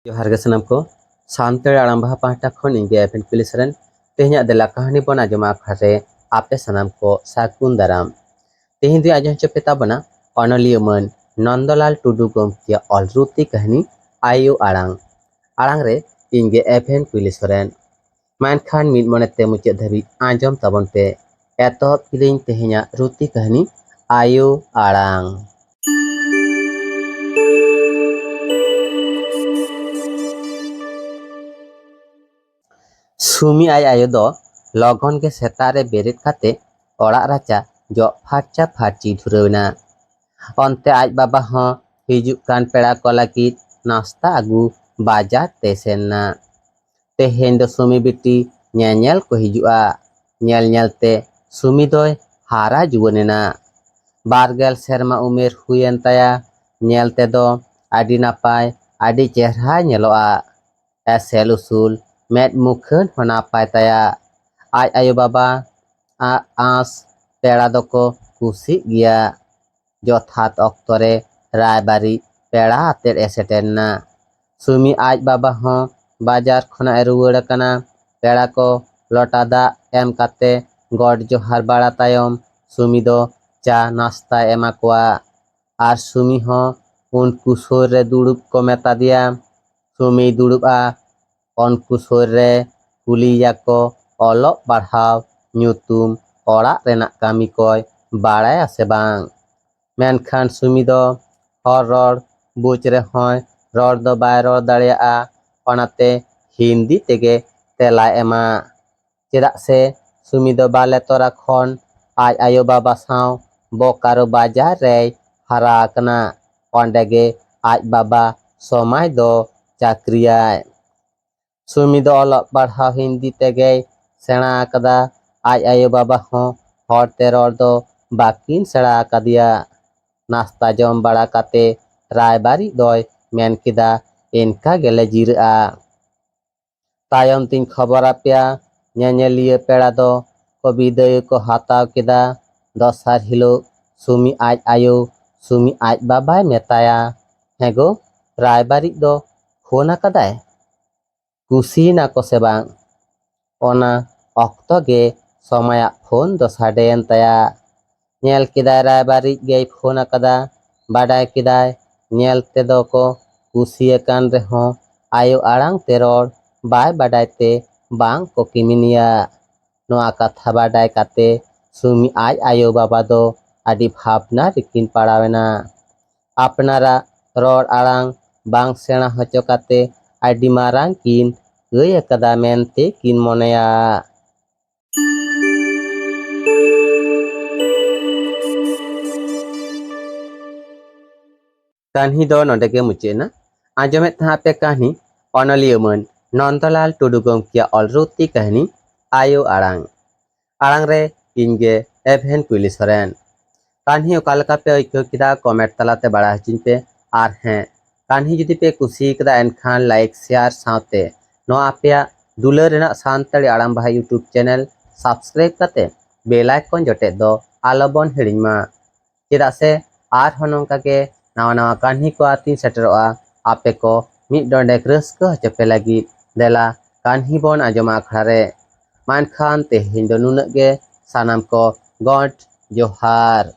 जोहार गे सानाम को सानताड़ी आड़ांग बाहा पाहटा खन इंगे एफएन पुलिसरन तेहनिया देला कहानी बन आजमा आखड़े आपे सानाम को सागुन दाराम तेहन दि आजम चपेता बना अनलिया मन नंदलाल टुडू गमकिया अलरुति कहानी आयु आड़ांग आड़ांग रे इंगे एफएन पुलिसरन मानखान मिद मनते मुचाद धाबी आजम ताबन पे एतहब किलिंग तेहनिया रुति कहानी आयु आड़ांग। सुमी आई आयो दो लगन के सेतारे बेरेद खाते ओड़ा राचा जो फाचा फाची धुरवना अंते आज बाबा हो हिजुक कान पेड़ा को लागिद नाश्ता आगू बाजार ते सेनना तेहेन दो सुमी बिटी nyel को हिजुआ nyel ते सुमी दोय हारा जुवनेना बारगेल सेरमा उमेर हुयन ताया nyel ते दो आदि नापाय आदि चेहरा nyelोआ एसेल उसूल मेद मुखन होना पायताया आज आयो बाबा आस पेड़ा दको कुसी गिया जथात अक्तरे रायबारी पेड़ा आतेर एसेटेना सुमी आज बाबा हो बाजार खना रुवाड़ कना पेड़ा को लोटा दा एम काते गड जोहार बाड़ा तायम सुमी दो चा नाश्ता एमा कोआ आर सुमी हो उनकु सोर रे दुड़ुब को मेता दिया सुमी दुड़ुबा उनकु सोर रे कुलिया को ओलोक पढ़ाव ᱧᱩᱛᱩᱢ ओड़ा रेना कामी कोय बाड़ाय आसे बांग मेनखान सुमी दो हर रोड बुझ रे होय रोड दो बाय रोड दाड़ियाआ ओनाते हिंदी तेगे तेला एमा चेदाग से सुमी दो बाले तोरा खन आज आयो बाबा साव बोकारो बाजार रे हारा कना ओंडेगे आज बाबा समाय दो चाकरियाय सुमी दो ओलोक पढ़ाव हिंदी तेगे सेना कदा आज आयो बाबा हो हर ते रोड दो बाकिन सेड़ा कदिया नाश्ता जम बड़ा काते रायबारी दोय मेन किदा इनका गेले जिरआ तायम तीन खबर आप्या nyeliya पेड़ा दो को बिदय को हाताव किदा दसार हिलो सुमी आज आयो सुमी आज बाबाय मेताया हेगो रायबारी दो फोन कदाय कुसी ना को से बांग ओना अक्तो गे समय फोन दो साडेन ताया nyel किदाय रायबारी गे फोन कदा बाडाय किदाय nyel ते दो को कुसी कान रे हो आयो आड़ांग ते रोड बाय बाडाय ते बांग को किमिनिया नोआ कथा बाडाय काते सुमी आज आयो बाबा दो आदि भावना रिकिन पड़ावेना अपनारा रोड आड़ांग बांग सेना होचो काते आदि मारांग किन गय कदा मेनते किन मोनेया। कहानी दो नोडेगे मुचेना आजमेत था पे कहानी अनलिया मन नंदलाल टुडू गमकिया अलरुति कहानी आयो आड़ांग आड़ांग रे इंगे एफएन पुलिसरन कहानी ओकालका पे अइको किदा कमेंट तलाते बड़ा हचिन पे आर हैं कहानी जुदी पे कुसी कदा एनखान लाइक शेयर साथे नो आपेया दुलार रेना सानताड़ी आड़ांग बाहा यूट्यूब चैनल सब्सक्राइब काते बेल आइकन जोटे दो आलोबन हिड़िंगमा चेदा से आर होनोंका के नावा नावा कहानी को आती सेटरोआ आपे को मिट डोंडेक रस्को हचपे लगी देला कहानी बन आजमा आखड़ारे मानखान तेहेन दो नुनग गे सानाम को गॉड जोहार।